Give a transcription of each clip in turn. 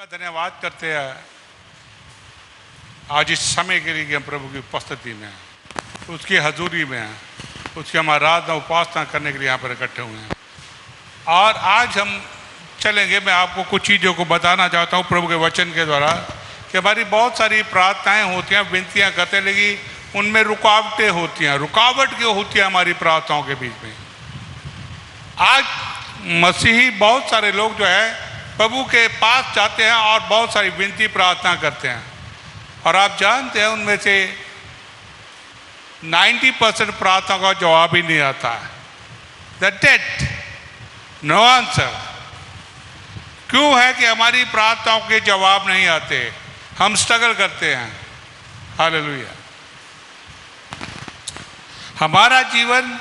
का धन्यवाद करते हैं आज इस समय के लिए कि हम प्रभु की उपस्थिति में हैं, उसकी हजूरी में हैं, उसकी हम आराधना उपासना करने के लिए यहाँ पर इकट्ठे हुए हैं। और आज हम चलेंगे, मैं आपको कुछ चीज़ों को बताना चाहता हूँ प्रभु के वचन के द्वारा कि हमारी बहुत सारी प्रार्थनाएं होती हैं, विनतियाँ करते हैं, लेकिन उनमें रुकावटें होती हैं। रुकावट क्यों होती है हमारी प्रार्थनाओं के बीच में? आज मसीही बहुत सारे लोग जो है प्रभु के पास जाते हैं और बहुत सारी विनती प्रार्थना करते हैं, और आप जानते हैं उनमें से 90% प्रार्थना का जवाब ही नहीं आता है। The date no answer. क्यों है कि हमारी प्रार्थनाओं के जवाब नहीं आते? हम स्ट्रगल करते हैं। हालेलुया। हमारा जीवन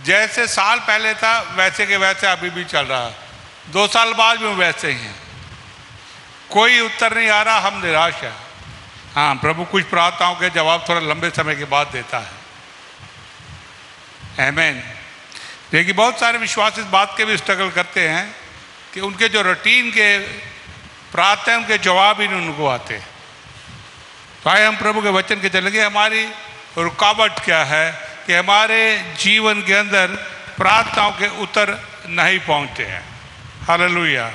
जैसे साल पहले था वैसे के वैसे अभी भी चल रहा है, 2 साल बाद भी वैसे ही हैं। कोई उत्तर नहीं आ रहा, हम निराश हैं। हाँ, प्रभु कुछ प्रार्थनाओं के जवाब थोड़ा लंबे समय के बाद देता है। आमीन। लेकिन बहुत सारे विश्वास इस बात के भी स्ट्रगल करते हैं कि उनके जो रूटीन के प्रार्थना उनके जवाब ही नहीं उनको आते। तो आए हम प्रभु के वचन के चलेंगे। हमारी रुकावट क्या है कि हमारे जीवन के अंदर प्रार्थनाओं के उत्तर नहीं पहुंचते हैं। हालेलुया।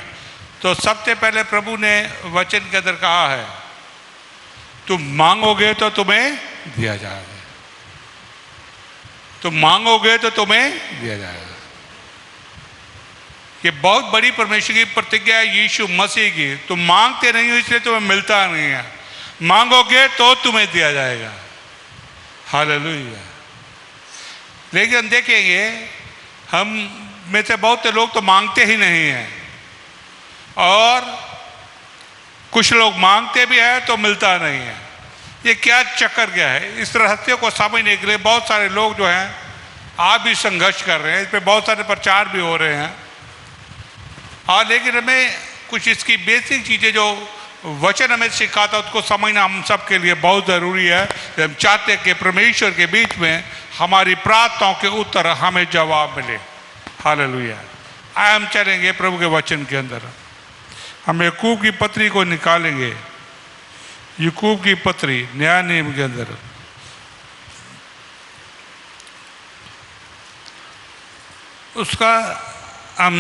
तो सबसे पहले प्रभु ने वचन के अंदर कहा है, तुम मांगोगे तो तुम्हें दिया जाएगा। तुम मांगोगे तो तुम्हें दिया जाएगा। ये बहुत बड़ी परमेश्वर की प्रतिज्ञा है यीशु मसीह की। तुम मांगते नहीं हो इसलिए तुम्हें मिलता नहीं है, मांगोगे तो तुम्हें दिया जाएगा। हालेलुया। लेकिन देखेंगे हम में से बहुत से लोग तो मांगते ही नहीं हैं, और कुछ लोग मांगते भी हैं तो मिलता नहीं है। ये क्या चक्कर क्या है? इस रहस्य को समझने के लिए बहुत सारे लोग जो हैं आप भी संघर्ष कर रहे हैं, इस पर बहुत सारे प्रचार भी हो रहे हैं। और लेकिन हमें कुछ इसकी बेसिक चीज़ें जो वचन हमें सिखाता है उसको समझना हम सब के लिए बहुत ज़रूरी है। हम चाहते हैं कि परमेश्वर के बीच में हमारी प्रार्थनाओं के उत्तर हमें जवाब मिले। हालेलुया। आए हम चलेंगे प्रभु के वचन के अंदर। हम याकूब की पत्री को निकालेंगे। याकूब की पत्री नया नियम के अंदर उसका हम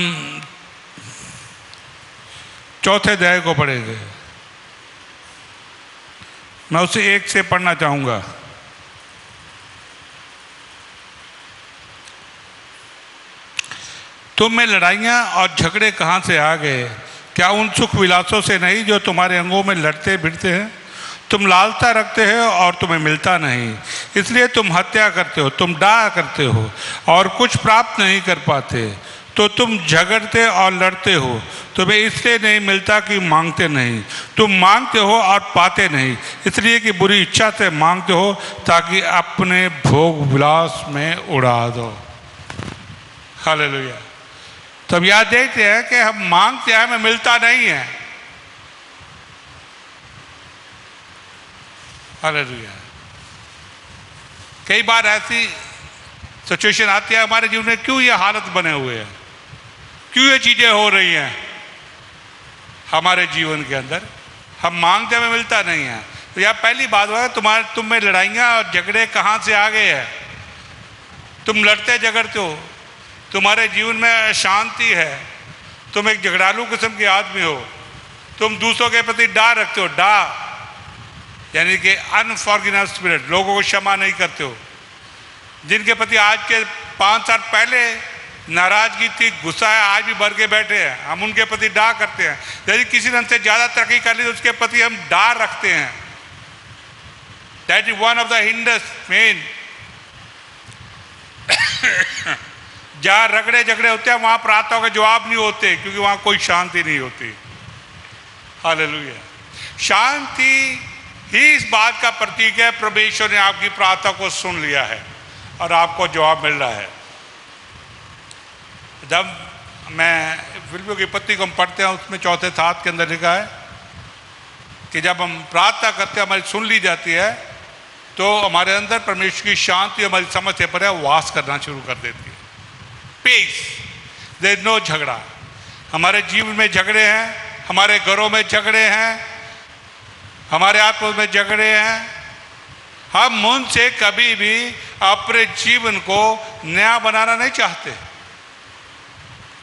4थे अध्याय को पढ़ेंगे। मैं उसे 1 से पढ़ना चाहूँगा। तुम में लड़ाइयाँ और झगड़े कहाँ से आ गए? क्या उन सुख विलासों से नहीं जो तुम्हारे अंगों में लड़ते भिड़ते हैं? तुम लालसा रखते हो और तुम्हें मिलता नहीं, इसलिए तुम हत्या करते हो। तुम डाह करते हो और कुछ प्राप्त नहीं कर पाते, तो तुम झगड़ते और लड़ते हो। तुम्हें इसलिए नहीं मिलता कि मांगते नहीं। तुम मांगते हो और पाते नहीं, इसलिए कि बुरी इच्छा से मांगते हो ताकि अपने भोग विलास में उड़ा दो। हालेलुया। तब याद देखते हैं कि हम मांगते हैं, हमें मिलता नहीं है। हालेलुया। कई बार ऐसी सिचुएशन आती है हमारे जीवन में, क्यों ये हालत बने हुए हैं, क्यों ये चीजें हो रही हैं हमारे जीवन के अंदर? हम मांगते हमें मिलता नहीं है। तो यह पहली बात है, तुम में लड़ाइयाँ और झगड़े कहाँ से आ गए हैं? तुम लड़ते झगड़ते हो, तुम्हारे जीवन में अशांति है, तुम एक झगड़ालू किस्म के आदमी हो, तुम दूसरों के प्रति डाह रखते हो। डाह यानी कि अनफॉरगिवनेस स्पिरिट, लोगों को क्षमा नहीं करते हो। जिनके प्रति आज के 5 साल पहले नाराजगी थी, गुस्सा है, आज भी भर के बैठे हैं, हम उनके प्रति डाह करते हैं। यदि किसी ने हमसे ज़्यादा तरक्की कर ली तो उसके प्रति हम डाह रखते हैं। That is one of the hinders main. जहाँ रगड़े झगड़े होते हैं वहाँ प्रार्थनाओं के जवाब नहीं होते, क्योंकि वहाँ कोई शांति नहीं होती। हालेलुया। शांति ही इस बात का प्रतीक है परमेश्वर ने आपकी प्रार्थना को सुन लिया है और आपको जवाब मिल रहा है। जब मैं फिलिप्पियों की पत्री को हम पढ़ते हैं उसमें 4थे 7 के अंदर लिखा है कि जब हम प्रार्थना करते हैं हमारी सुन ली जाती है तो हमारे अंदर परमेश्वर की शांति हमारी समझ से परे वास करना शुरू कर देती है। पीस, देयर इज नो झगड़ा। हमारे जीवन में झगड़े हैं, हमारे घरों में झगड़े हैं, हमारे आपस में झगड़े हैं। हम उनसे कभी भी अपने जीवन को नया बनाना नहीं चाहते।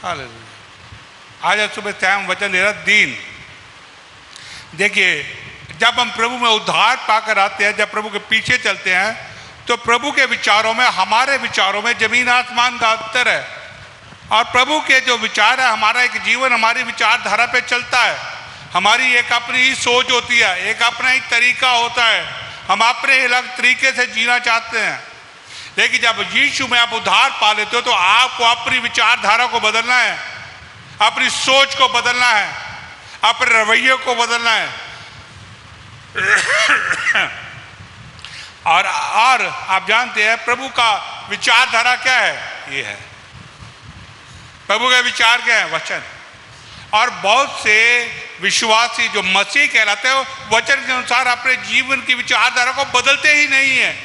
हालेलुया। आज सुबह टाइम वचन दे रहा दीन। देखिए, जब हम प्रभु में उद्धार पाकर आते हैं, जब प्रभु के पीछे चलते हैं, तो प्रभु के विचारों में, हमारे विचारों में जमीन आसमान का अंतर है। और प्रभु के जो विचार है, हमारा एक जीवन हमारी विचारधारा पे चलता है। हमारी एक अपनी ही सोच होती है, एक अपना ही तरीका होता है। हम अपने अलग तरीके से जीना चाहते हैं। लेकिन जब यीशु में आप उद्धार पा लेते हो, तो आपको अपनी विचारधारा को बदलना है, अपनी सोच को बदलना है, अपने रवैये को बदलना है। और आप जानते हैं प्रभु का विचारधारा क्या है? ये है प्रभु का विचार क्या है? वचन। और बहुत से विश्वासी जो मसीह कहलाते हैं, वचन के अनुसार अपने जीवन की विचारधारा को बदलते ही नहीं है।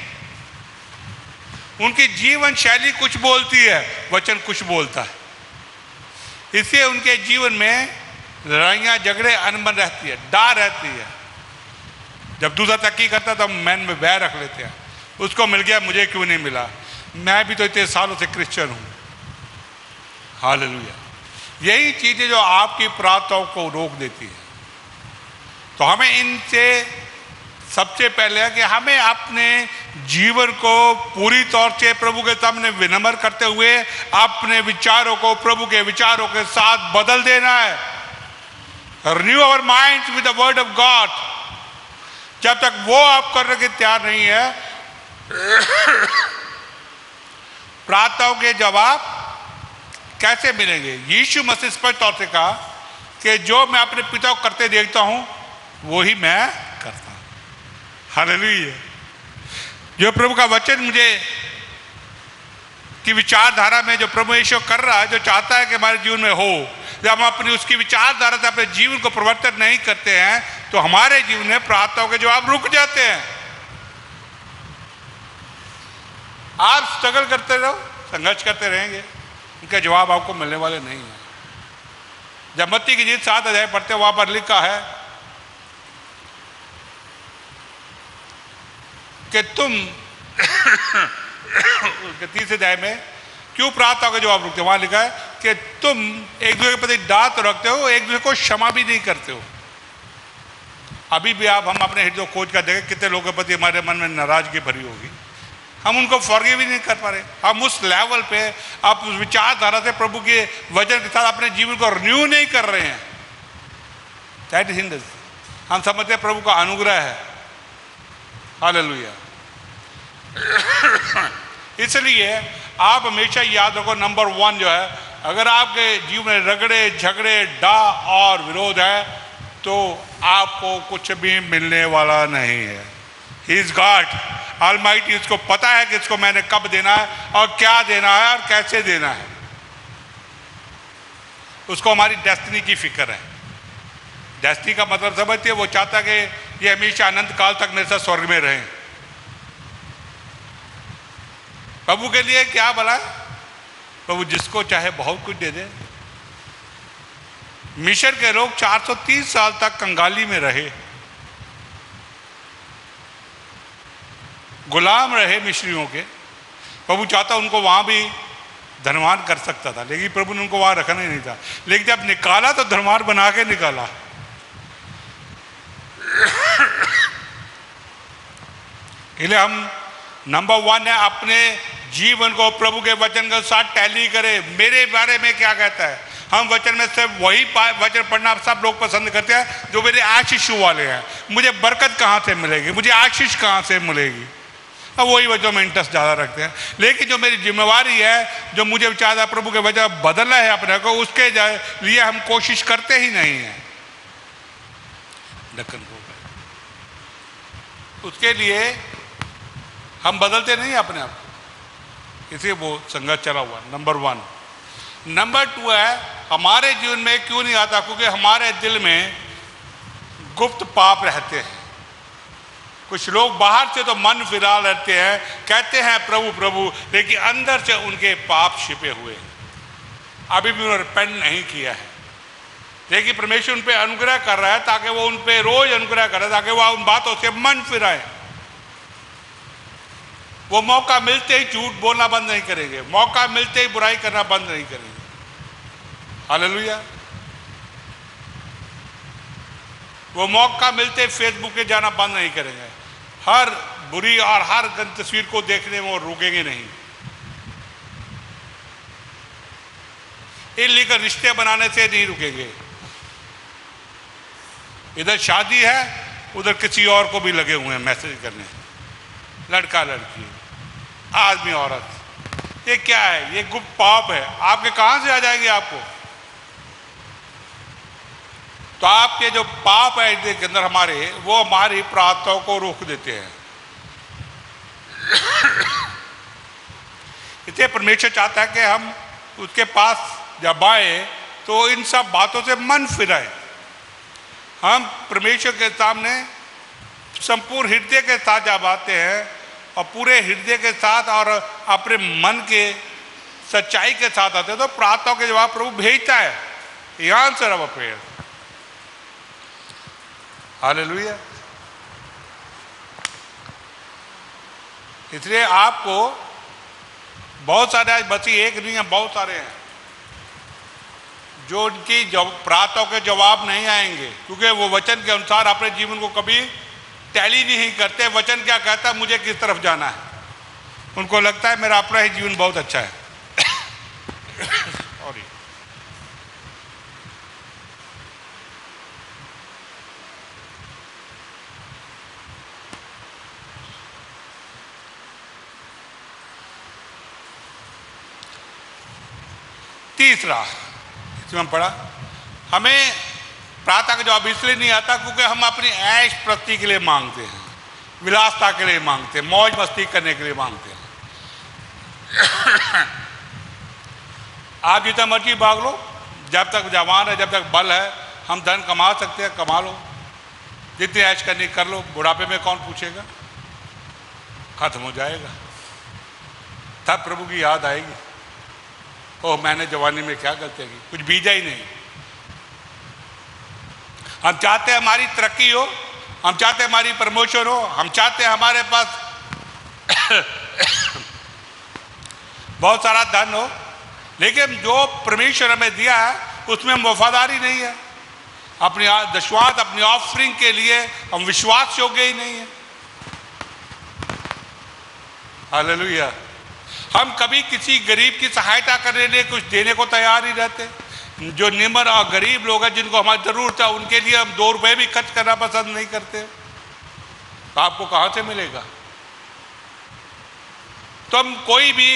उनकी जीवन शैली कुछ बोलती है, वचन कुछ बोलता है। इससे उनके जीवन में लड़ाइयाँ, झगड़े, अनबन रहती है, डर रहती है। जब दूसरा तरक्की करता है तो मन में बैर रख लेते हैं, उसको मिल गया, मुझे क्यों नहीं मिला? मैं भी तो इतने सालों से क्रिश्चियन हूँ। हालेलुया। यही चीज़ें जो आपकी प्रार्थनाओं को रोक देती है। तो हमें इनसे सबसे पहले है कि हमें अपने जीवन को पूरी तौर से प्रभु के सामने विनम्र करते हुए अपने विचारों को प्रभु के विचारों के साथ बदल देना है। Renew our minds with the word of God. जब तक वो आप करने के तैयार नहीं है, प्रार्थनाओं के जवाब कैसे मिलेंगे? यीशु मसीह स्पष्ट तौर से कहा कि जो मैं अपने पिता को करते देखता हूं वो ही मैं करता हूं। हालेलुया। जो प्रभु का वचन मुझे की विचारधारा में जो प्रभु यीशु कर रहा है, जो चाहता है कि हमारे जीवन में हो, जब हम अपनी उसकी विचारधारा से अपने जीवन को परिवर्तन नहीं करते हैं, तो हमारे जीवन में प्रार्थनाओं के जवाब रुक जाते हैं। आप स्ट्रगल करते रहो, संघर्ष करते रहेंगे, उनके जवाब आपको मिलने वाले नहीं है। जब मत्ती की जीत 7 अध्याय पढ़ते वहां पर लिखा है कि तुम 30 अध्याय में क्यों प्रार्थना का जवाब रुकते, वहां लिखा है कि तुम एक दूसरे के प्रति डांट तो रखते हो, एक दूसरे को क्षमा भी नहीं करते हो। अभी भी आप हम अपने हृदय खोज कर देखें, कितने लोगों के प्रति हमारे मन में नाराजगी भरी होगी, हम उनको फॉरगिव भी नहीं कर पा रहे। हम उस लेवल पे आप उस विचारधारा से प्रभु के वचन के साथ अपने जीवन को रिन्यू नहीं कर रहे हैं। That is Hinduism. हम समझते हैं प्रभु का अनुग्रह है। हालेलुया। इसलिए आप हमेशा याद रखो, नंबर 1 जो है, अगर आपके जीवन में रगड़े, झगड़े, डा और विरोध है, तो आपको कुछ भी मिलने वाला नहीं है। He is God almighty. इसको पता है कि इसको मैंने कब देना है और क्या देना है और कैसे देना है। उसको हमारी डेस्टिनी की फिक्र है। डेस्टिनी का मतलब समझते हैं, वो चाहता कि ये हमेशा अनंत काल तक मेरे साथ स्वर्ग में रहें। प्रभु के लिए क्या भला है? प्रभु जिसको चाहे बहुत कुछ दे दे। मिस्र के लोग 430 साल तक कंगाली में रहे, गुलाम रहे मिस्रियों के। प्रभु चाहता उनको वहां भी धनवान कर सकता था, लेकिन प्रभु ने उनको वहां रखना ही नहीं था। लेकिन जब निकाला तो धनवान बना के निकाला। इसलिए हम नंबर 1 है, अपने जीवन को प्रभु के वचन के साथ टैली करें। मेरे बारे में क्या कहता है? हम वचन में सिर्फ वही वचन पढ़ना सब लोग पसंद करते हैं जो मेरे आशीष वाले हैं। मुझे बरकत कहाँ से मिलेगी, मुझे आशीष कहाँ से मिलेगी, अब वही वजह में इंटरेस्ट ज़्यादा रखते हैं। लेकिन जो मेरी जिम्मेवारी है, जो मुझे चाहता है प्रभु के वजह बदलना है अपने को, उसके लिए हम कोशिश करते ही नहीं हैं। ढक्कन को उसके लिए हम बदलते नहीं अपने आप, इसलिए वो संघर्ष चला हुआ। नंबर 1। नंबर 2 है, हमारे जीवन में क्यों नहीं आता? क्योंकि हमारे दिल में गुप्त पाप रहते हैं। कुछ लोग बाहर से तो मन फिरा रहते हैं, कहते हैं प्रभु प्रभु, लेकिन अंदर से उनके पाप छिपे हुए हैं, अभी भी उन्होंने रिपेंट नहीं किया है। देखिए परमेश्वर उन पे अनुग्रह कर रहा है ताकि वो उन पे रोज अनुग्रह करे, ताकि वो उन बातों से मन फिराए। वो मौका मिलते ही झूठ बोलना बंद नहीं करेंगे, मौका मिलते ही बुराई करना बंद नहीं करेंगे। हालेलुया। वो मौका मिलते ही फेसबुक पे जाना बंद नहीं करेंगे, हर बुरी और हर गंदी तस्वीर को देखने में वो रुकेंगे नहीं। इन लेकर रिश्ते बनाने से नहीं रुकेंगे। इधर शादी है, उधर किसी और को भी लगे हुए हैं मैसेज करने, लड़का लड़की, आदमी औरत। ये क्या है? ये गुप्त पाप है। आपके कहां से आ जाएंगे आपको? तो आपके जो पाप है के अंदर हमारे, वो हमारी प्रार्थनाओं को रोक देते हैं। इसलिए परमेश्वर चाहता है कि हम उसके पास जब आए तो इन सब बातों से मन फिराए। हम परमेश्वर के सामने संपूर्ण हृदय के साथ जब आते हैं और पूरे हृदय के साथ और अपने मन के सच्चाई के साथ आते हैं, तो प्रार्थनाओं के जवाब प्रभु भेजता है। He answers our prayer। Hallelujah. इसलिए आपको बहुत सारे, आज बसी एक नहीं है, बहुत सारे हैं जो उनकी प्रार्थनाओं के जवाब नहीं आएंगे, क्योंकि वो वचन के अनुसार अपने जीवन को कभी टैली नहीं करते। वचन क्या कहता है, मुझे किस तरफ जाना है, उनको लगता है मेरा अपना ही जीवन बहुत अच्छा है। सॉरी। तीसरा इसमें हम पढ़ा, हमें प्रार्थना का जवाब इसलिए नहीं आता क्योंकि हम अपनी ऐश प्रति के लिए मांगते हैं, विलासता के लिए मांगते हैं, मौज मस्ती करने के लिए मांगते हैं। आप जितना मर्जी भाग लो, जब तक जवान है, जब तक बल है, हम धन कमा सकते हैं, कमा लो, जितनी ऐश करनी कर लो। बुढ़ापे में कौन पूछेगा? खत्म हो जाएगा, तब प्रभु की याद आएगी, ओह मैंने जवानी में क्या गलती की, कुछ बीजा ही नहीं। हम चाहते हैं हमारी तरक्की हो, हम चाहते हैं हमारी प्रमोशन हो, हम चाहते हैं हमारे पास बहुत सारा धन हो, लेकिन जो परमेश्वर हमें दिया है उसमें वफादारी नहीं है। अपनी दशवात, अपनी ऑफरिंग के लिए हम विश्वास योग्य ही नहीं है। हालेलुया। हम कभी किसी गरीब की सहायता करने के लिए कुछ देने को तैयार ही रहते। जो निम्न और गरीब लोग हैं जिनको हमारी जरूरत है, उनके लिए हम 2 रुपए भी खर्च करना पसंद नहीं करते। तो आपको कहां से मिलेगा? तो हम कोई भी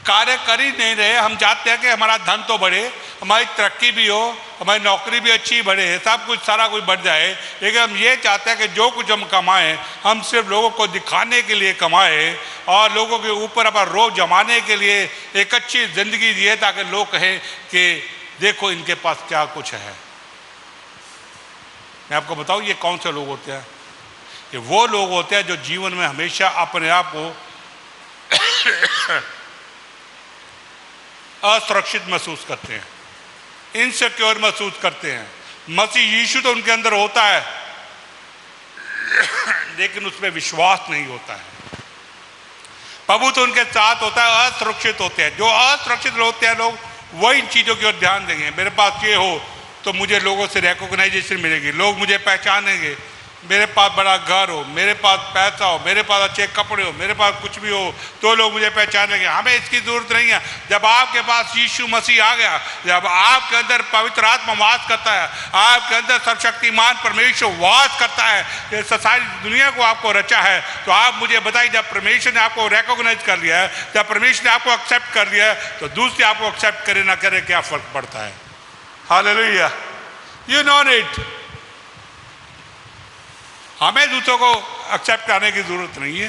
कार्य कर ही नहीं रहे। हम चाहते हैं कि हमारा धन तो बढ़े, हमारी तरक्की भी हो, हमारी नौकरी भी अच्छी बढ़े, सब कुछ सारा कुछ बढ़ जाए, लेकिन हम ये चाहते हैं कि जो कुछ हम कमाएं, हम सिर्फ लोगों को दिखाने के लिए कमाएं और लोगों के ऊपर अपना रोब जमाने के लिए एक अच्छी जिंदगी जिए, ताकि लोग कहें कि देखो इनके पास क्या कुछ है। मैं आपको बताऊं ये कौन से लोग होते हैं? ये वो लोग होते हैं जो जीवन में हमेशा अपने आप को असुरक्षित महसूस करते हैं, इनसिक्योर महसूस करते हैं। मसीह यीशु तो उनके अंदर होता है, लेकिन उसमें विश्वास नहीं होता है। प्रभु तो उनके साथ होता है, असुरक्षित होते हैं। जो असुरक्षित होते हैं लोग, वो इन चीज़ों की ओर ध्यान देंगे। मेरे पास ये हो तो मुझे लोगों से रिकॉग्नाइजेशन मिलेगी, लोग मुझे पहचानेंगे, मेरे पास बड़ा घर हो, मेरे पास पैसा हो, मेरे पास अच्छे कपड़े हो, मेरे पास कुछ भी हो, तो लोग मुझे पहचानेंगे। हमें इसकी जरूरत नहीं है। जब आपके पास यीशु मसीह आ गया, जब आपके अंदर पवित्र आत्मा वास करता है, आपके अंदर सर्वशक्तिमान परमेश्वर वास करता है, ये सारी दुनिया को आपको रचा है, तो आप मुझे बताइए, जब परमेश्वर ने आपको रिकॉग्नाइज कर लिया है, जब परमेश्वर ने आपको एक्सेप्ट कर लिया है, तो दूसरे आपको एक्सेप्ट करे ना करे क्या फर्क पड़ता है? हालेलुया। You know it. हमें दूसरों को एक्सेप्ट करने की जरूरत नहीं है,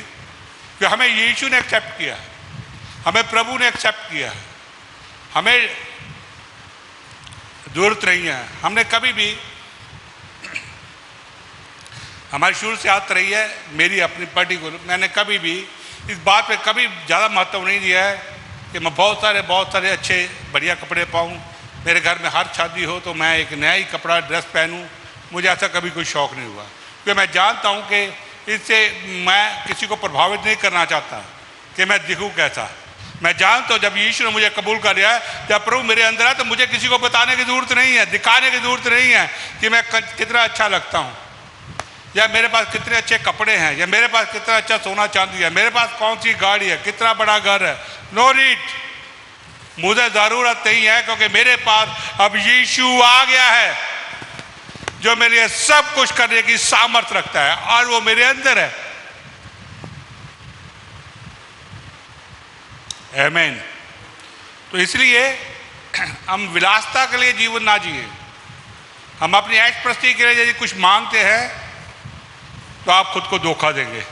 कि हमें यीशु ने एक्सेप्ट किया, हमें प्रभु ने एक्सेप्ट किया, हमें जरूरत नहीं है। हमने कभी भी, हमारी शुरू से आदत रही है, मेरी अपनी पर्टिकुलर, मैंने कभी भी इस बात पे कभी ज़्यादा महत्व नहीं दिया है कि मैं बहुत सारे अच्छे बढ़िया कपड़े पाऊँ, मेरे घर में हर शादी हो तो मैं एक नया ही कपड़ा ड्रेस पहनूं, मुझे ऐसा कभी कोई शौक़ नहीं हुआ, क्योंकि मैं जानता हूं कि इससे मैं किसी को प्रभावित नहीं करना चाहता कि मैं दिखूं कैसा। मैं जानता हूं जब यीशु ने मुझे कबूल कर लिया है, जब प्रभु मेरे अंदर है, तो मुझे किसी को बताने की ज़रूरत नहीं है, दिखाने की ज़रूरत नहीं है कि मैं कितना अच्छा लगता हूँ, या मेरे पास कितने अच्छे कपड़े हैं, या मेरे पास कितना अच्छा सोना चांदी है, मेरे पास कौन सी गाड़ी है, कितना बड़ा घर है। नो नीड, मुझे ज़रूरत नहीं है, क्योंकि मेरे पास अब यीशु आ गया है जो मेरे लिए सब कुछ करने की सामर्थ रखता है, और वो मेरे अंदर है। आमीन। तो इसलिए हम विलासिता के लिए जीवन ना जिए। हम अपनी ऐश प्रस्ती के लिए यदि कुछ मांगते हैं तो आप खुद को धोखा देंगे,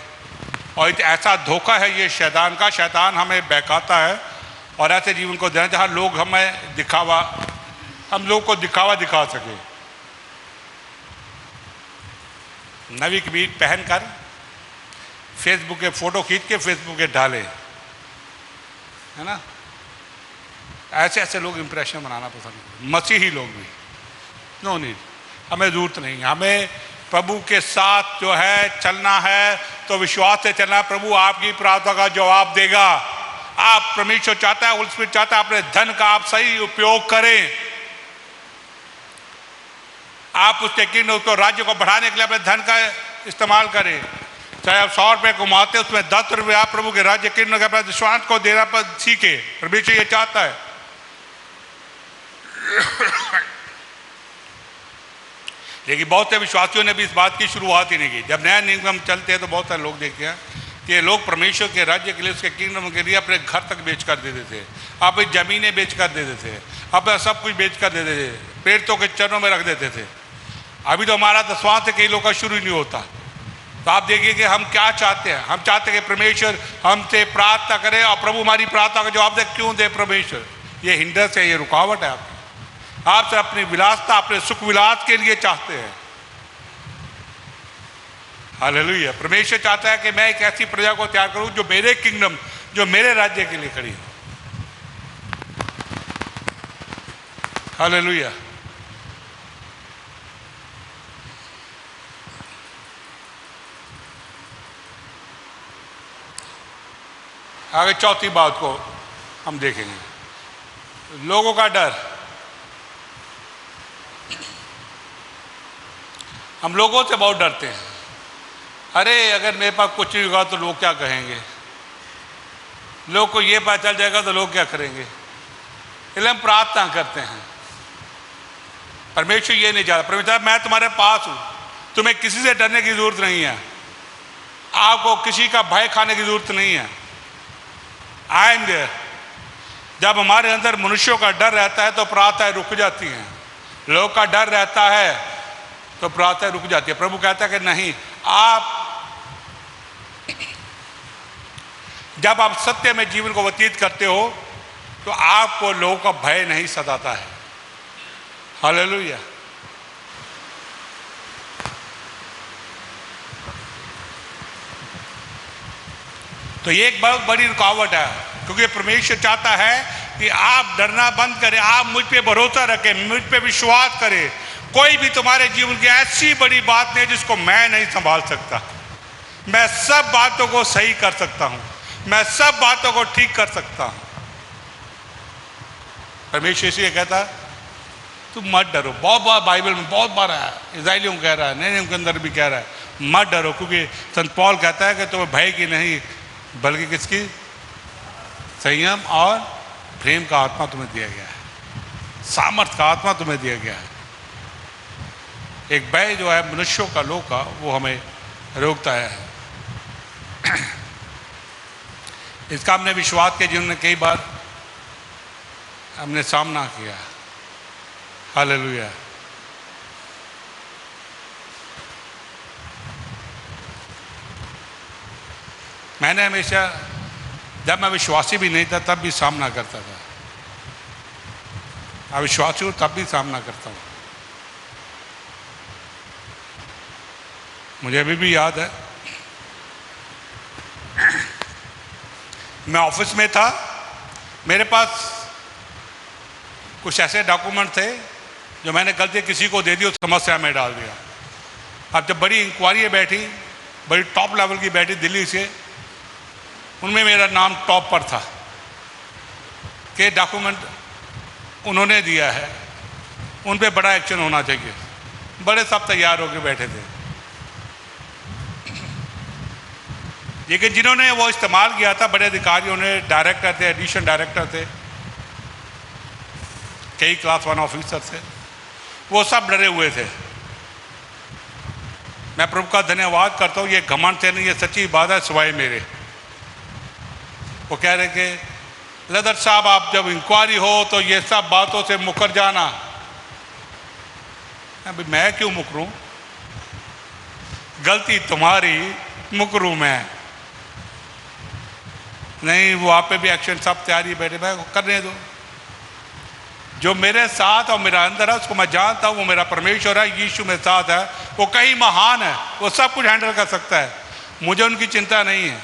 और ऐसा धोखा है ये शैतान का। शैतान हमें बहकाता है और ऐसे जीवन को देना जहाँ लोग हमें दिखावा, हम लोग को दिखावा दिखा सके। नवी कमीज पहनकर फेसबुक के फोटो खींच के फेसबुक पे डाले, है ना, ऐसे ऐसे लोग इंप्रेशन बनाना पसंद करते, मसीही लोग भी। नो नीड, हमें ज़रूरत नहीं है। हमें प्रभु के साथ जो है चलना है तो विश्वास से चलना। प्रभु आपकी प्रार्थना का जवाब देगा। आप, परमेश्वर चाहता है, होली स्पिरिट चाहता है अपने धन का आप सही उपयोग करें। आप उसके किंग, उसको राज्य को बढ़ाने के लिए अपने धन का इस्तेमाल करें। चाहे आप 100 रुपये कमाते उसमें 10 रुपये आप प्रभु के राज्य के अपने विश्वास को देना पर सीखे। परमेश्वर ये चाहता है। लेकिन बहुत से विश्वासियों ने भी इस बात की शुरुआत ही नहीं की। जब नया नियम चलते हैं तो बहुत सारे लोग देखते हैं कि ये लोग परमेश्वर के राज्य के लिए, उसके किंगडम के लिए अपने घर तक बेच कर देते थे, अपनी ज़मीनें बेच कर देते थे, अपना सब कुछ बेच कर देते थे, प्रेरितों के चरणों में रख देते थे। अभी तो हमारा दसवां से कई लोग का शुरू ही नहीं होता। तो आप देखिए कि हम क्या चाहते हैं। हम चाहते हैं कि परमेश्वर हमसे प्रार्थना करे और प्रभु हमारी प्रार्थना का जवाब दे। क्यों दे परमेश्वर? ये हिंडर से, ये रुकावट है आपकी। आपसे अपनी विलासता, अपने सुख विलास के लिए चाहते हैं। हालेलुया। परमेश्वर चाहता है कि मैं एक ऐसी प्रजा को तैयार करूं जो मेरे किंगडम, जो मेरे राज्य के लिए खड़ी हो। हालेलुया। आगे चौथी बात को हम देखेंगे, लोगों का डर। हम लोगों से बहुत डरते हैं। अरे अगर मेरे पास कुछ नहीं होगा तो लोग क्या कहेंगे, लोग को ये पता चल जाएगा तो लोग क्या करेंगे। इसलिए हम प्रार्थना करते हैं। परमेश्वर ये नहीं चाहता। परमेश्वर मैं तुम्हारे पास हूं, तुम्हें किसी से डरने की जरूरत नहीं है, आपको किसी का भय खाने की जरूरत नहीं है। I am there. जब हमारे अंदर मनुष्यों का डर रहता है तो प्रार्थनाएं रुक जाती हैं। लोग का डर रहता है तो प्रार्थना रुक जाती है। प्रभु कहता है कि नहीं, आप जब आप सत्य में जीवन को व्यतीत करते हो तो आपको लोगों का भय नहीं सताता है। हालेलुया। तो ये एक बहुत बड़ी रुकावट है, क्योंकि परमेश्वर चाहता है कि आप डरना बंद करें, आप मुझ पे भरोसा रखें, मुझ पे विश्वास करें। कोई भी तुम्हारे जीवन की ऐसी बड़ी बात नहीं जिसको मैं नहीं संभाल सकता। मैं सब बातों को सही कर सकता हूं, मैं सब बातों को ठीक कर सकता हूं। परमेश्वर इसलिए कहता तुम मत डरो। बहुत बार बाइबल में बहुत बार है, इज़राइलियों को कह रहा है, नए नियम के अंदर भी कह रहा है मत डरो, क्योंकि संत पौल कहता है कि तुम्हें भय की नहीं बल्कि किसकी? संयम और प्रेम का आत्मा तुम्हें दिया गया है, सामर्थ का आत्मा तुम्हें दिया गया है। एक भय जो है मनुष्यों का, लोग का, वो हमें रोकता है। इसका हमने विश्वास के जीवन में कई बार हमने सामना किया। हालेलुया। मैंने हमेशा, जब मैं विश्वासी भी नहीं था तब भी सामना करता था, अविश्वासी हूँ तब भी सामना करता हूँ। मुझे अभी भी याद है, मैं ऑफिस में था, मेरे पास कुछ ऐसे डॉक्यूमेंट थे जो मैंने गलती किसी को दे दी और समस्या में डाल दिया। अब जब बड़ी इंक्वायरी बैठी, बड़ी टॉप लेवल की बैठी दिल्ली से, उनमें मेरा नाम टॉप पर था कि डॉक्यूमेंट उन्होंने दिया है, उन पे बड़ा एक्शन होना चाहिए। बड़े सब तैयार होकर बैठे थे, लेकिन जिन्होंने वो इस्तेमाल किया था बड़े अधिकारियों ने, डायरेक्टर थे, एडिशन डायरेक्टर थे, कई क्लास 1 ऑफिसर थे, वो सब डरे हुए थे। मैं प्रभु का धन्यवाद करता हूँ, ये घमंड थे नहीं, ये सच्ची बात है, सिवाय मेरे। वो कह रहे कि लदर साहब आप जब इंक्वायरी हो तो ये सब बातों से मुकर जाना। अभी मैं क्यों मुकरूं? गलती तुम्हारी, मुकरूं मैं नहीं। वो आप पे भी एक्शन सब तैयारी बैठे, मैं करने दो। जो मेरे साथ और मेरा अंदर है उसको मैं जानता हूँ, वो मेरा परमेश्वर है, यीशु मेरे साथ है, वो कहीं महान है, वो सब कुछ हैंडल कर सकता है, मुझे उनकी चिंता नहीं है।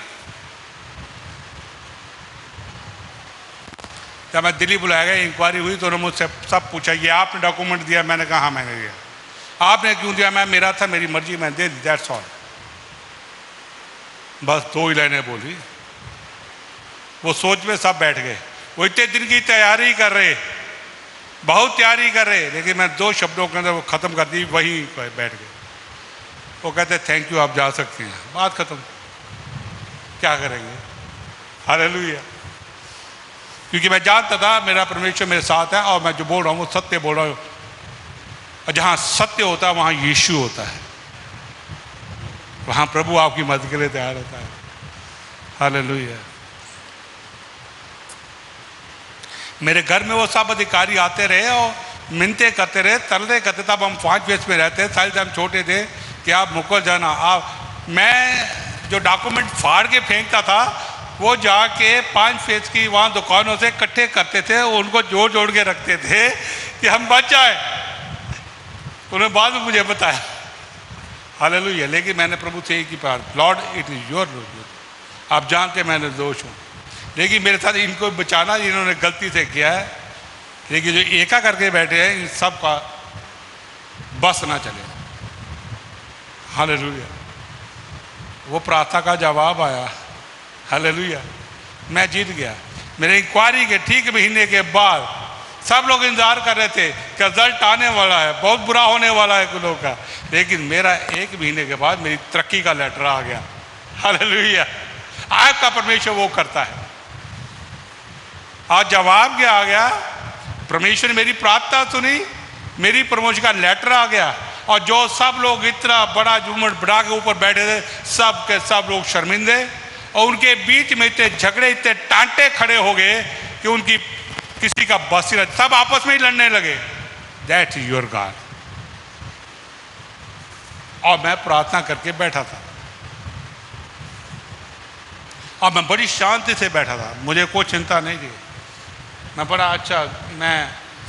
जब मैं दिल्ली बुलाया गया, इंक्वायरी हुई तो उन्होंने मुझसे सब पूछा, ये आपने डॉक्यूमेंट दिया? मैंने कहा हाँ मैंने दिया। आपने क्यों दिया? मैं मेरा था, मेरी मर्जी, मैं दे दी, दैट्स ऑल। बस 2 ही लाइनें बोली। वो सोच में सब बैठ गए। वो इतने दिन की तैयारी कर रहे, बहुत तैयारी कर रहे, लेकिन मैं 2 शब्दों के अंदर वो ख़त्म कर दी, वहीं बैठ गए। वो कहते थैंक यू, आप जा सकते हैं, बात ख़त्म। क्या करेंगे? हालेलुया। क्योंकि मैं जानता था मेरा परमेश्वर मेरे साथ है और मैं जो बोल रहा हूँ वो सत्य बोल रहा हूँ, और जहाँ सत्य होता है वहाँ यीशु होता है, वहाँ प्रभु आपकी मदद के लिए तैयार होता है। हालेलुया। मेरे घर में वो सब अधिकारी आते रहे और मिन्नतें करते रहे, तरले करते। तब हम 5 फेस में रहते, साल से हम छोटे थे कि आप मुकर जाना आप। मैं जो डॉक्यूमेंट फाड़ के फेंकता था वो जाके 5 फेस की वहाँ दुकानों से इकट्ठे करते थे, उनको जोड़ जोड़ के रखते थे कि हम बच जाए। उन्होंने बाद में मुझे बताया। हालेलुया। लेकिन मैंने प्रभु से एक ही बात, लॉर्ड इट इज़ योर रोज, आप जानते मैंने दोष हूँ, लेकिन मेरे साथ इनको बचाना इन्होंने गलती से किया है, लेकिन जो एका करके बैठे हैं इन सब का बस ना चले। हालेलुया। वो प्रार्थना का जवाब आया। हालेलुया। मैं जीत गया। मेरे इंक्वायरी के ठीक महीने के बाद सब लोग इंतजार कर रहे थे कि रिजल्ट आने वाला है, बहुत बुरा होने वाला है लोगों का, लेकिन मेरा 1 महीने के बाद मेरी तरक्की का लेटर आ गया। हालेलुया। आपका परमेश्वर वो करता है। आज जवाब क्या आ गया? परमेश्वर ने मेरी प्रार्थना सुनी, मेरी प्रमोशन का लेटर आ गया, और जो सब लोग इतना बड़ा झूमट बढ़ा के ऊपर बैठे थे, सब के सब लोग शर्मिंदे, और उनके बीच में इतने झगड़े, इतने टांटे खड़े हो गए कि उनकी किसी का बस ही नहीं, सब आपस में ही लड़ने लगे। That is your God. और मैं प्रार्थना करके बैठा था और मैं बड़ी शांति से बैठा था, मुझे कोई चिंता नहीं थी। मैं बड़ा अच्छा, मैं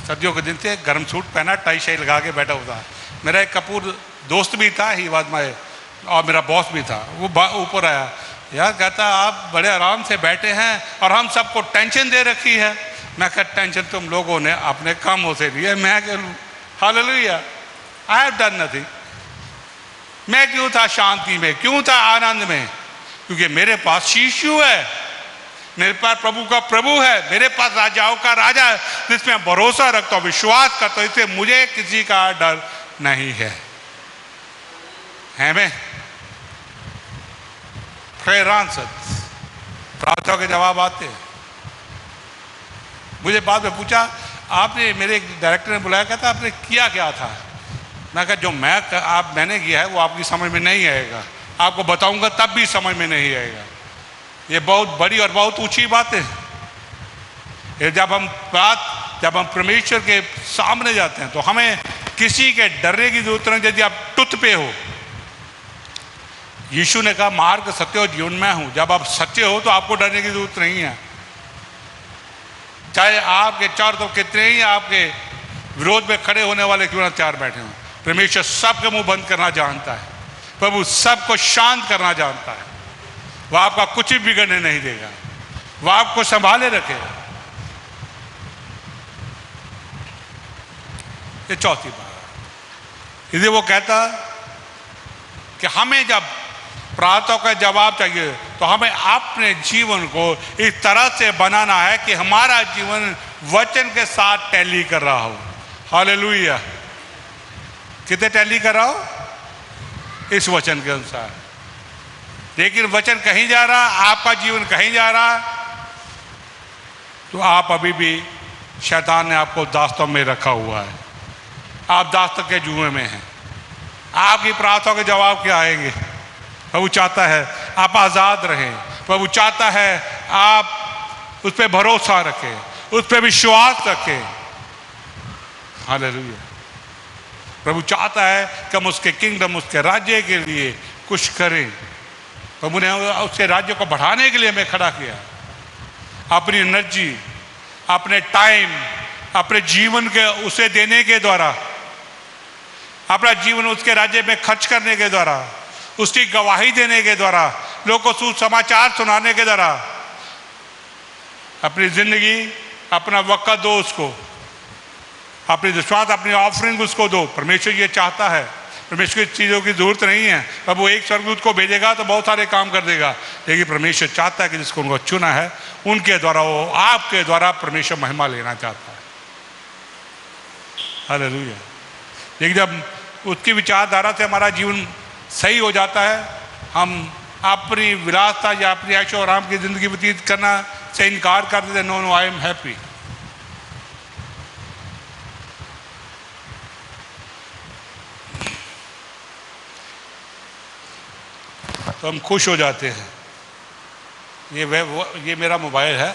सर्दियों के दिन थे, गर्म सूट पहना, टाई शाई लगा के बैठा हुआ था। मेरा एक कपूर दोस्त भी था, ही वाज माय, और मेरा बॉस भी था। वो ऊपर आया, यार कहता आप बड़े आराम से बैठे हैं और हम सबको टेंशन दे रखी है। मैं कहा टेंशन तुम लोगों ने अपने कामों से ली है, मैं क्यों लूँ? Hallelujah. I have done nothing. मैं क्यों था शांति में, क्यों था आनंद में? क्योंकि मेरे पास यीशु है, मेरे पास प्रभु का प्रभु है, मेरे पास राजाओं का राजा है, जिसमें भरोसा रखता हूँ, विश्वास करता हूँ, इससे मुझे किसी का डर नहीं है। मैं प्रार्थना के जवाब आते हैं। मुझे बाद में पूछा, आपने, मेरे डायरेक्टर ने बुलाया, कहता आपने किया क्या था? मैं कहा जो मैंने किया है वो आपकी समझ में नहीं आएगा, आपको बताऊंगा तब भी समझ में नहीं आएगा। ये बहुत बड़ी और बहुत ऊंची बात है। जब हम परमेश्वर के सामने जाते हैं तो हमें किसी के डरने की जरूरत नहीं। यदि आप टुत पे हो, यीशु ने कहा मार्ग सत्य और जीवन में हूं। जब आप सत्य हो तो आपको डरने की जरूरत नहीं है। चाहे आपके चारों तरफ कितने ही आपके विरोध में खड़े होने वाले क्यों ना तैयार बैठे हों, परमेश्वर सबके मुंह बंद करना जानता है। प्रभु सबको शांत करना जानता है। वह आपका कुछ भी बिगड़ने नहीं देगा, वह आपको संभाले रखेगा। ये चौथी बात। इसलिए वो कहता कि हमें जब प्रार्थना का जवाब चाहिए तो हमें अपने जीवन को इस तरह से बनाना है कि हमारा जीवन वचन के साथ टैली कर रहा हो। हालेलुया। कितने टैली कर रहा हो? इस वचन के अनुसार। लेकिन वचन कहीं जा रहा, आपका जीवन कहीं जा रहा, तो आप अभी भी शैतान ने आपको दास्तों में रखा हुआ है। आप दास्तों के जुए में हैं। आपकी प्रार्थना के जवाब क्या आएंगे? प्रभु चाहता है आप आज़ाद रहें। प्रभु चाहता है आप उस पर भरोसा रखें, उस पर विश्वास रखें। हालेलुया। प्रभु चाहता है कि हम उसके किंगडम, उसके राज्य के लिए कुछ करें। प्रभु ने उसके राज्य को बढ़ाने के लिए हमें खड़ा किया। अपनी एनर्जी, अपने टाइम, अपने जीवन के उसे देने के द्वारा, अपना जीवन उसके राज्य में खर्च करने के द्वारा, उसकी गवाही देने के द्वारा, लोगों को सुसमाचार सुनाने के द्वारा अपनी जिंदगी, अपना वक्त दो उसको, अपनी विश्वास, अपनी ऑफरिंग उसको दो। परमेश्वर ये चाहता है। परमेश्वर की चीज़ों की जरूरत नहीं है। अब वो एक स्वर्गदूत को भेजेगा तो बहुत सारे काम कर देगा, लेकिन परमेश्वर चाहता है कि जिसको उनको चुना है उनके द्वारा, वो आपके द्वारा परमेश्वर महिमा लेना चाहता है। हालेलुया। लेकिन जब उसकी विचारधारा से हमारा जीवन सही हो जाता है, हम अपनी विलासता या अपनी ऐशो आराम की जिंदगी व्यतीत करना से इनकार कर देते। No no, I am happy. तो हम खुश हो जाते हैं। ये मेरा मोबाइल है।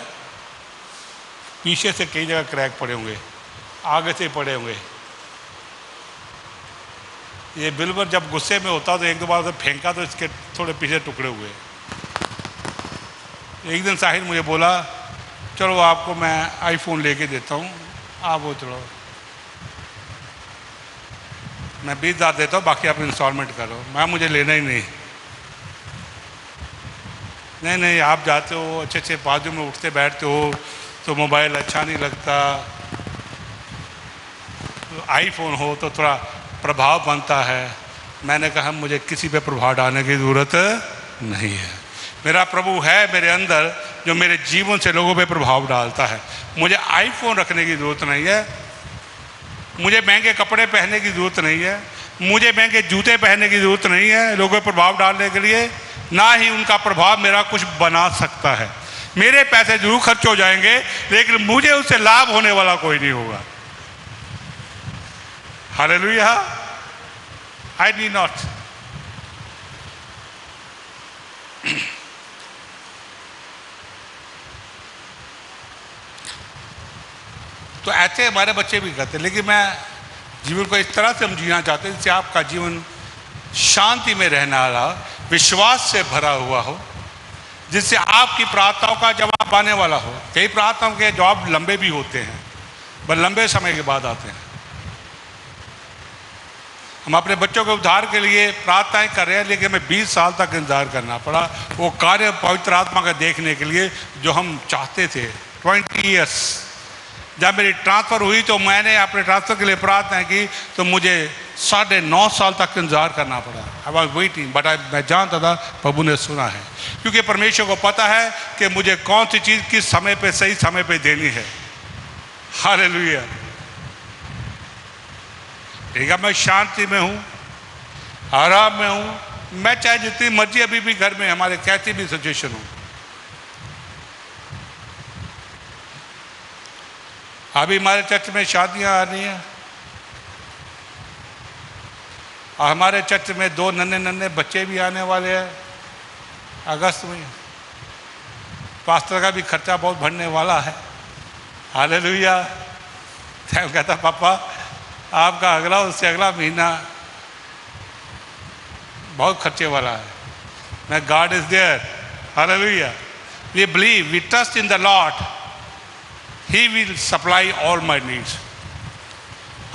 पीछे से कई जगह क्रैक पड़े होंगे, आगे से पड़े होंगे। ये बिल्कुल जब गुस्से में होता तो एक दो बार से फेंका तो इसके थोड़े पीछे टुकड़े हुए। एक दिन साहिल मुझे बोला, चलो आपको मैं आईफोन लेके देता हूँ, आप वो चलो मैं 20,000 देता हूँ, बाकी आप इंस्टॉलमेंट करो। मैं मुझे लेना ही नहीं। नहीं, आप जाते हो अच्छे अच्छे बाजू में उठते बैठते हो तो मोबाइल अच्छा नहीं लगता। तो आईफोन हो तो थोड़ा प्रभाव बनता है। मैंने कहा मुझे किसी पे प्रभाव डालने की ज़रूरत नहीं है। मेरा प्रभु है मेरे अंदर, जो मेरे जीवन से लोगों पे प्रभाव डालता है। मुझे आईफोन रखने की ज़रूरत नहीं है, मुझे महंगे कपड़े पहनने की ज़रूरत नहीं है, मुझे महंगे जूते पहनने की ज़रूरत नहीं है लोगों पे प्रभाव डालने के लिए। ना ही उनका प्रभाव मेरा कुछ बना सकता है। मेरे पैसे जरूर खर्च हो जाएंगे, लेकिन मुझे उससे लाभ होने वाला कोई नहीं होगा। हालेलुया। I need not. तो ऐसे हमारे बच्चे भी करते, लेकिन मैं जीवन को इस तरह से हम जीना चाहते हैं जिससे आपका जीवन शांति में रहने वाला, विश्वास से भरा हुआ हो, जिससे आपकी प्रार्थनाओं का जवाब आने वाला हो। कई प्रार्थनाओं के जवाब लंबे भी होते हैं, पर लंबे समय के बाद आते हैं। हम अपने बच्चों के उद्धार के लिए प्रार्थनाएं कर रहे हैं, लेकिन हमें 20 साल तक इंतजार करना पड़ा वो कार्य पवित्र आत्मा का देखने के लिए जो हम चाहते थे। 20 ईयर्स जब मेरी ट्रांसफ़र हुई तो मैंने अपने ट्रांसफ़र के लिए प्रार्थना की, तो मुझे 9.5 साल तक इंतजार करना पड़ा। आई वॉज वेटिंग, बट मैं जानता था प्रभु ने सुना है, क्योंकि परमेश्वर को पता है कि मुझे कौन सी चीज़ किस समय पे सही समय पे देनी है। हालेलुया। ठीक है, मैं शांति में हूँ, आराम में हूँ। मैं चाहे जितनी मर्जी अभी भी घर में हमारे कैसी भी सिचुएशन हो, अभी हमारे चर्च में शादियां आ रही हैं और हमारे चर्च में 2 नन्हे बच्चे भी आने वाले हैं अगस्त में। पास्टर का भी खर्चा बहुत बढ़ने वाला है। हालेलुया। तो कहता पापा आपका अगला उससे अगला महीना बहुत खर्चे वाला है। मैं God is there. Hallelujah. We believe, we trust in the Lord, he will supply all my needs.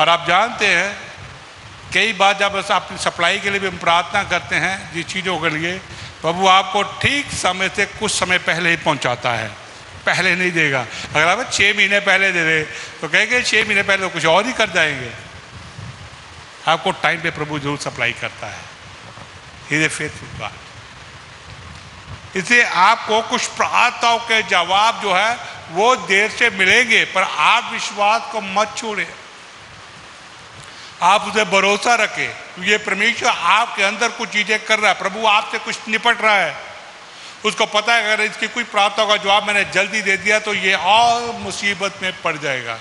और आप जानते हैं कई बार जब अपनी सप्लाई के लिए भी हम प्रार्थना करते हैं जिस चीज़ों के लिए, प्रभु आपको ठीक समय से कुछ समय पहले ही पहुंचाता है, पहले नहीं देगा। अगर आप 6 महीने पहले दे दे तो कहेंगे 6 महीने पहले तो कुछ और ही कर जाएंगे। आपको टाइम पे प्रभु जरूर सप्लाई करता है। He is a faithful God. इसलिए आपको कुछ प्रार्थनाओं के जवाब जो है वो देर से मिलेंगे, पर आप विश्वास को मत छोड़े, आप उसे भरोसा रखें। ये परमेश्वर आपके अंदर कुछ चीजें कर रहा है, प्रभु आपसे कुछ निपट रहा है। उसको पता है अगर इसकी कोई प्रार्थना का जवाब मैंने जल्दी दे दिया तो ये और मुसीबत में पड़ जाएगा,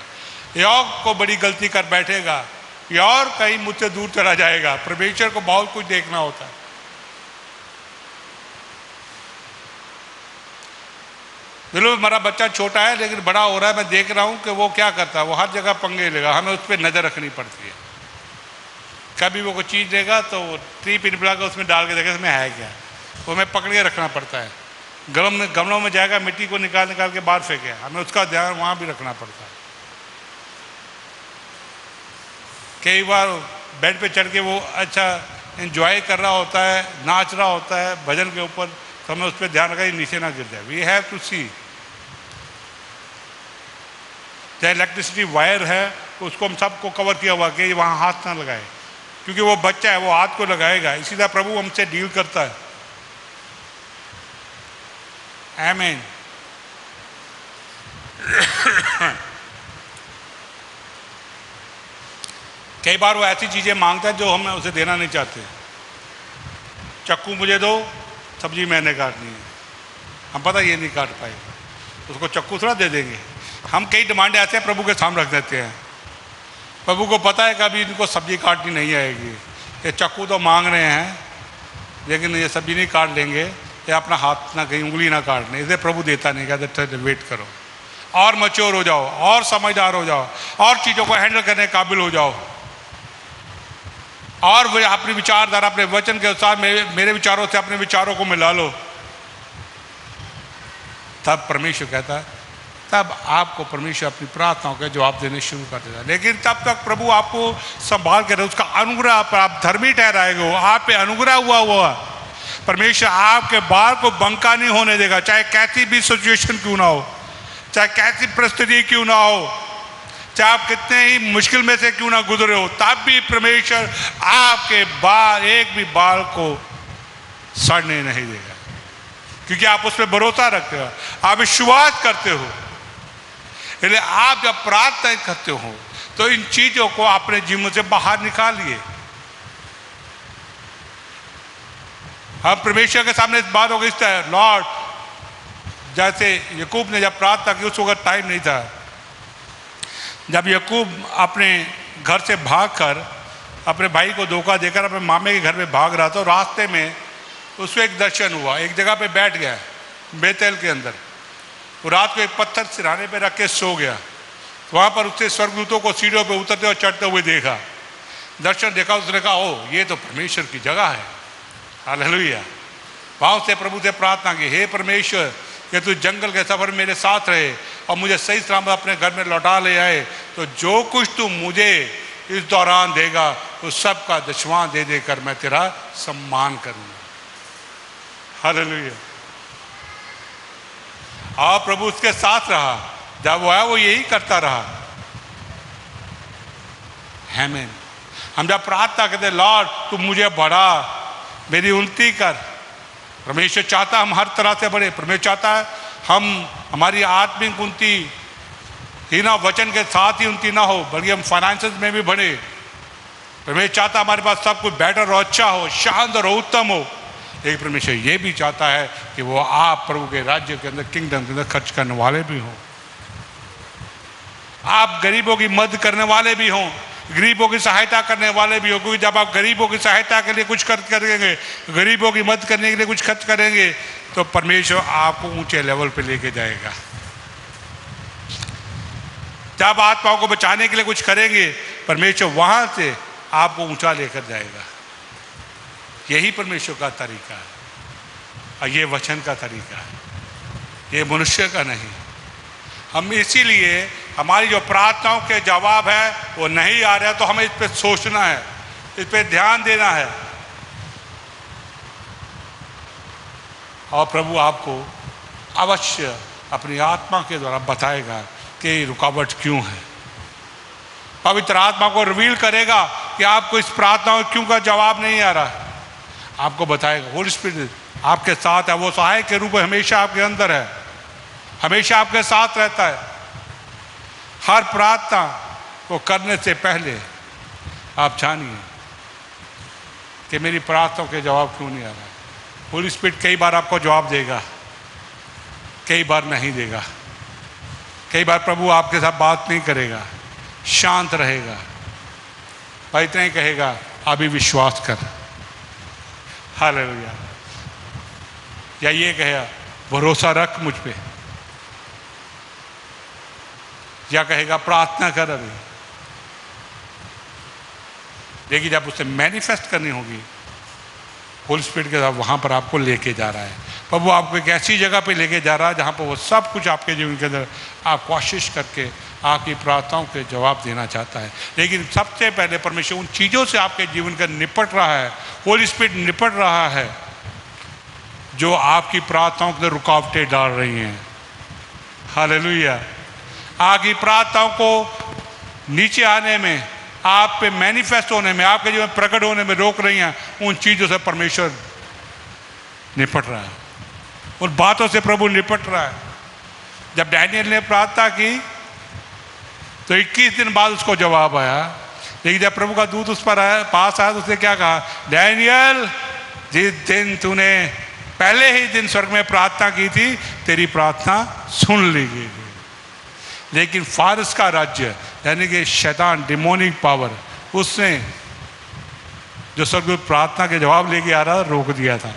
ये और को बड़ी गलती कर बैठेगा, ये और कहीं मुझसे दूर चला जाएगा। परमेश्वर को बहुत कुछ देखना होता है। चलो मेरा बच्चा छोटा है लेकिन बड़ा हो रहा है, मैं देख रहा हूं कि वो क्या करता है, वो हर जगह पंगे लेगा, हमें उस पर नजर रखनी पड़ती है। कभी वो कोई चीज देगा तो ट्री पिन पिला कर उसमें डाल के देगा इसमें है क्या, वो हमें पकड़ के रखना पड़ता है। गमलों में जाएगा, मिट्टी को निकाल के बाहर फेंके, हमें उसका ध्यान वहां भी रखना पड़ता है। कई बार बेड पे चढ़ के वो अच्छा एंजॉय कर रहा होता है, नाच रहा होता है भजन के ऊपर, तो हमें उस पर ध्यान रखा नीचे ना गिर जाए। वी हैव टू सी। चाहे इलेक्ट्रिसिटी वायर है उसको हम सबको कवर किया हुआ कि वहां हाथ ना लगाए, क्योंकि वो बच्चा है, वो हाथ को लगाएगा। इसी तरह प्रभु हमसे डील करता है। आमीन। कई बार वो ऐसी चीजें मांगता है जो हम उसे देना नहीं चाहते। चक्कू मुझे दो, सब्जी मैंने काटनी है, हम पता ये नहीं काट पाएगा, उसको चक्कू थोड़ा दे देंगे। हम कई डिमांड ऐसे प्रभु के सामने रख देते हैं। प्रभु को पता है कि अभी इनको सब्जी काटनी नहीं आएगी, ये चक्कू तो मांग रहे हैं लेकिन ये सब्जी नहीं काट लेंगे, ये अपना हाथ ना कहीं उंगली ना काट लें, इसे प्रभु देता नहीं। कहते वेट करो और मैच्योर हो जाओ और समझदार हो जाओ और चीज़ों को हैंडल करने के काबिल हो जाओ और वे अपनी विचारधारा अपने वचन के अनुसार मेरे विचारों से अपने विचारों को मिला लो। तब परमेश्वर कहता है, तब आपको परमेश्वर अपनी प्रार्थनाओं के जवाब देने शुरू कर देता है। लेकिन तब तक प्रभु आपको संभाल कर उसका अनुग्रह पर आप धर्मी ठहराएंगे, आप पे अनुग्रह हुआ परमेश्वर आपके बाल को बंका नहीं होने देगा। चाहे कैसी भी सिचुएशन क्यों ना हो, चाहे कैसी परिस्थिति क्यों ना हो, चाहे आप कितने ही मुश्किल में से क्यों ना गुजरे हो, तब भी परमेश्वर आपके बाल एक भी बाल को सड़ने नहीं देगा, क्योंकि आप उस पर भरोसा रखते हो, आप विश्वास करते हो। इसलिए आप जब प्रार्थना करते हो तो इन चीजों को अपने जीवन से बाहर निकालिए। हम परमेश्वर के सामने इस बात को कहते हैं, लॉर्ड, जैसे याकूब ने जब प्रार्थना की उस वक्त टाइम नहीं था, जब याकूब अपने घर से भागकर अपने भाई को धोखा देकर अपने मामे के घर में भाग रहा था, रास्ते में उसको एक दर्शन हुआ। एक जगह पे बैठ गया बेतेल के अंदर, वो रात को एक पत्थर सिरहाने पे रख के सो गया। तो वहां पर उससे स्वर्गदूतों को सीढ़ियों पे उतरते और चढ़ते हुए देखा, दर्शन देखा। उसने कहा, ओ ये तो परमेश्वर की जगह है। हालेलुया। वहां से प्रभु से प्रार्थना की, हे परमेश्वर कि तू जंगल के सफर मेरे साथ रहे और मुझे सही सलामत अपने घर में लौटा ले आए, तो जो कुछ तू मुझे इस दौरान देगा उस सब का दशवां दे देकर मैं तेरा सम्मान करूंगा। हालेलुया। और प्रभु उसके साथ रहा, जब वो आया वो यही करता रहा। आमीन। हम जब प्रार्थना करते, लॉर्ड तू मुझे बढ़ा, मेरी उन्नति कर। परमेश्वर चाहता हम हर तरह से बढ़े। परमेश्वर चाहता है हम हमारी आत्मिक उन्नति ही ना वचन के साथ ही उन्नति ना हो, बल्कि हम फाइनेंसेस में भी बढ़े। परमेश्वर चाहता हमारे पास सब कुछ बेटर और अच्छा हो, शानदार और उत्तम हो। लेकिन परमेश्वर ये भी चाहता है कि वो आप प्रभु के राज्य के अंदर, किंगडम के अंदर खर्च करने वाले भी हों, आप गरीबों की मदद करने वाले भी हों, गरीबों की सहायता करने वाले भी हो। क्योंकि जब आप गरीबों की सहायता के लिए कुछ खर्च करेंगे, गरीबों की मदद करने के लिए कुछ खर्च करेंगे, तो परमेश्वर आपको ऊंचे लेवल पे लेके जाएगा। जब आत्माओं को बचाने के लिए कुछ करेंगे, परमेश्वर वहां से आपको ऊंचा लेकर जाएगा। यही परमेश्वर का तरीका है और ये वचन का तरीका है, ये मनुष्य का नहीं। हम इसीलिए हमारी जो प्रार्थनाओं के जवाब है वो नहीं आ रहा, तो हमें इस पे सोचना है, इस पे ध्यान देना है। और प्रभु आपको अवश्य अपनी आत्मा के द्वारा बताएगा कि रुकावट क्यों है। पवित्र आत्मा को रिवील करेगा कि आपको इस प्रार्थना क्यों का जवाब नहीं आ रहा, आपको बताएगा। होली स्पिरिट आपके साथ है, वो सहायक के रूप में हमेशा आपके अंदर है, हमेशा आपके साथ रहता है। हर प्रार्थना को करने से पहले आप जानिए कि मेरी प्रार्थनाओं के जवाब क्यों नहीं आ रहा है। होली स्पिरिट कई बार आपको जवाब देगा, कई बार नहीं देगा। कई बार प्रभु आपके साथ बात नहीं करेगा, शांत रहेगा, पर इतना ही कहेगा अभी विश्वास कर, हालेलुया। या ये कहेगा भरोसा रख मुझ पे, या कहेगा प्रार्थना कर अभी। लेकिन जब उसे मैनिफेस्ट करनी होगी, होली स्पिरिट के साथ वहाँ पर आपको लेके जा रहा है। प्रभु आपको एक ऐसी जगह पे लेके जा रहा है जहाँ पर वो सब कुछ आपके जीवन के अंदर आप कोशिश करके आपकी प्रार्थनाओं के जवाब देना चाहता है। लेकिन सबसे पहले परमेश्वर उन चीज़ों से आपके जीवन का निपट रहा है, होली स्पिरिट निपट रहा है जो आपकी प्रार्थनाओं के रुकावटें डाल रही हैं। हालेलुया। आपकी प्रार्थनाओं को नीचे आने में, आप पे मैनिफेस्ट होने में, आपके जीवन में प्रकट होने में रोक रही हैं, उन चीज़ों से परमेश्वर निपट रहा है, उन बातों से प्रभु निपट रहा है। जब डैनियल ने प्रार्थना की तो 21 दिन बाद उसको जवाब आया। लेकिन जब प्रभु का दूत उस पर पास आया तो उसने क्या कहा, डैनियल जिस दिन तूने पहले ही दिन स्वर्ग में प्रार्थना की थी, तेरी प्रार्थना सुन ली गई। लेकिन फारस का राज्य यानी कि शैतान, डिमोनिक पावर, उसने जो स्वर्गदूत प्रार्थना के जवाब लेके आ रहा रोक दिया था।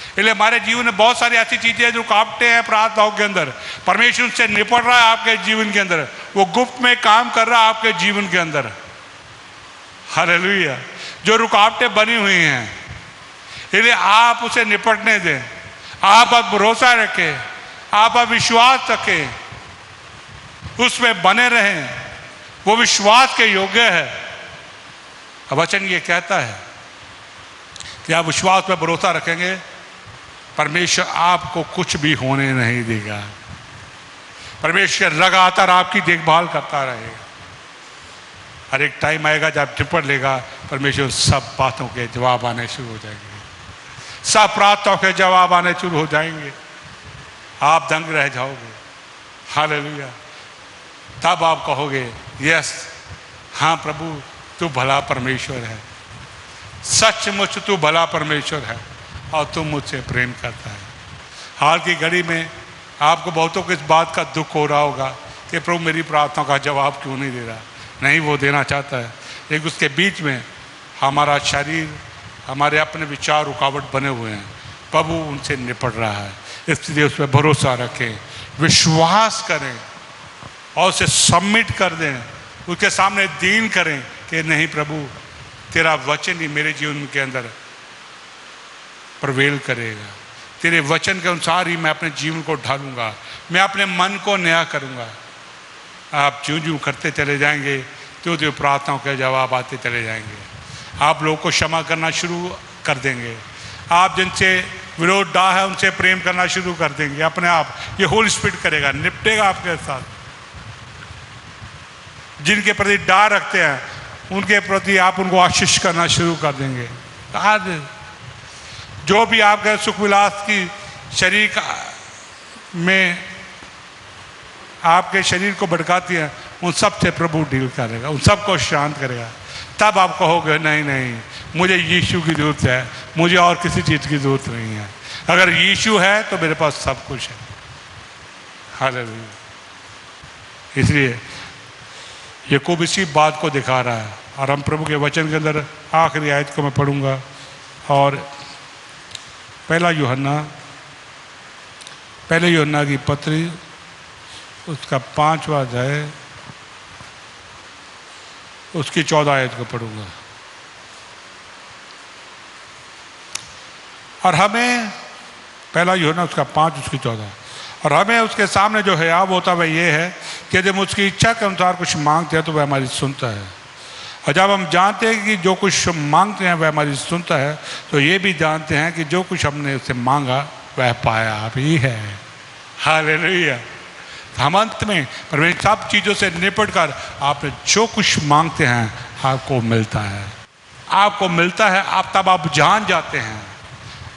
इसलिए हमारे जीवन में बहुत सारी ऐसी चीजें जो रुकावटें हैं प्रार्थनाओं के अंदर, परमेश्वर से निपट रहा है आपके जीवन के अंदर, वो गुप्त में काम कर रहा है आपके जीवन के अंदर। हालेलुया। जो रुकावटें बनी हुई हैं, इसलिए आप उसे निपटने दें, आप भरोसा रखें, आप विश्वास रखें, उसमें बने रहें, वो विश्वास के योग्य है। वचन ये कहता है कि आप विश्वास पर भरोसा रखेंगे, परमेश्वर आपको कुछ भी होने नहीं देगा। परमेश्वर लगातार आपकी देखभाल करता रहेगा। हर एक टाइम आएगा जब निपट लेगा, परमेश्वर सब बातों के जवाब आने शुरू हो जाएंगे, सब प्रार्थनाओं के जवाब आने शुरू हो जाएंगे, आप दंग रह जाओगे। हालेलुया। तब आप कहोगे यस, हाँ प्रभु तू भला परमेश्वर है, सचमुच तू भला परमेश्वर है और तू मुझसे प्रेम करता है। हाल की घड़ी में आपको बहुतों को इस बात का दुख हो रहा होगा कि प्रभु मेरी प्रार्थना का जवाब क्यों नहीं दे रहा। नहीं, वो देना चाहता है, लेकिन उसके बीच में हमारा शरीर, हमारे अपने विचार रुकावट बने हुए हैं। प्रभु उनसे निपट रहा है, इसलिए उस पर भरोसा रखें, विश्वास करें और उसे सबमिट कर दें, उसके सामने दीन करें कि नहीं प्रभु तेरा वचन ही मेरे जीवन के अंदर प्रवेल करेगा, तेरे वचन के अनुसार ही मैं अपने जीवन को ढालूंगा, मैं अपने मन को नया करूंगा। आप ज्यों ज्यों करते चले जाएंगे त्यों त्यों प्रार्थनाओं के जवाब आते चले जाएंगे। आप लोगों को क्षमा करना शुरू कर देंगे, आप जिनसे विरोध डा है उनसे प्रेम करना शुरू कर देंगे। अपने आप ये होली स्पिरिट करेगा, निपटेगा आपके साथ। जिनके प्रति डर रखते हैं उनके प्रति आप उनको आशीष करना शुरू कर देंगे। आज जो भी आपके सुख विलास की शरीर में आपके शरीर को भड़काती है, उन सब से प्रभु डील करेगा, उन सब को शांत करेगा। तब आप कहोगे नहीं नहीं, मुझे यीशु की जरूरत है, मुझे और किसी चीज़ की जरूरत नहीं है। अगर यीशु है तो मेरे पास सब कुछ है। हालेलुया। इसलिए याकूब इसी बात को दिखा रहा है। और हम प्रभु के वचन के अंदर आखिरी आयत को मैं पढ़ूंगा, और पहले यूहन्ना की पत्री उसका 5वां अध्याय उसकी 14 आयत को पढ़ूंगा। और हमें पहला यूहन्ना उसका 5 उसकी 14, और हमें उसके सामने जो हियाब होता वह ये है कि जब उसकी इच्छा के अनुसार कुछ मांगते हैं तो वह हमारी सुनता है। और जब हम जानते हैं कि जो कुछ मांगते हैं वह हमारी सुनता है, तो ये भी जानते हैं कि जो कुछ हमने उससे मांगा वह पाया भी है। हालेलुया। हम अंत में परमेश्वर सब चीज़ों से निपट कर आपने जो कुछ मांगते हैं आपको मिलता है, आपको मिलता है। आप तब आप जान जाते हैं,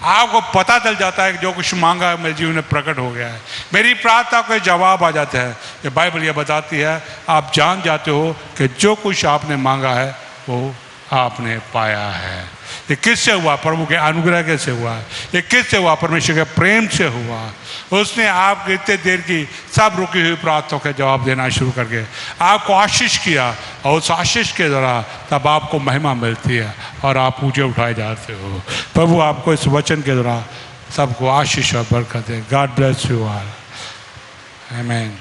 आपको पता चल जाता है कि जो कुछ मांगा है मेरे जीवन में प्रकट हो गया है, मेरी प्रार्थना को जवाब आ जाता है। ये बाइबल ये बताती है, आप जान जाते हो कि जो कुछ आपने मांगा है वो आपने पाया है। ये किससे हुआ? प्रभु के अनुग्रह के से हुआ। ये किससे हुआ? परमेश्वर के प्रेम से हुआ। उसने आपके इतने देर की सब रुकी हुई प्रार्थनाओं के जवाब देना शुरू करके आपको आशीष किया, और उस आशीष के द्वारा तब आपको महिमा मिलती है और आप ऊंचे उठाए जाते हो। प्रभु आपको इस वचन के द्वारा सबको आशीष और बरकत दे। गॉड ब्लेस यू ऑल, आमीन।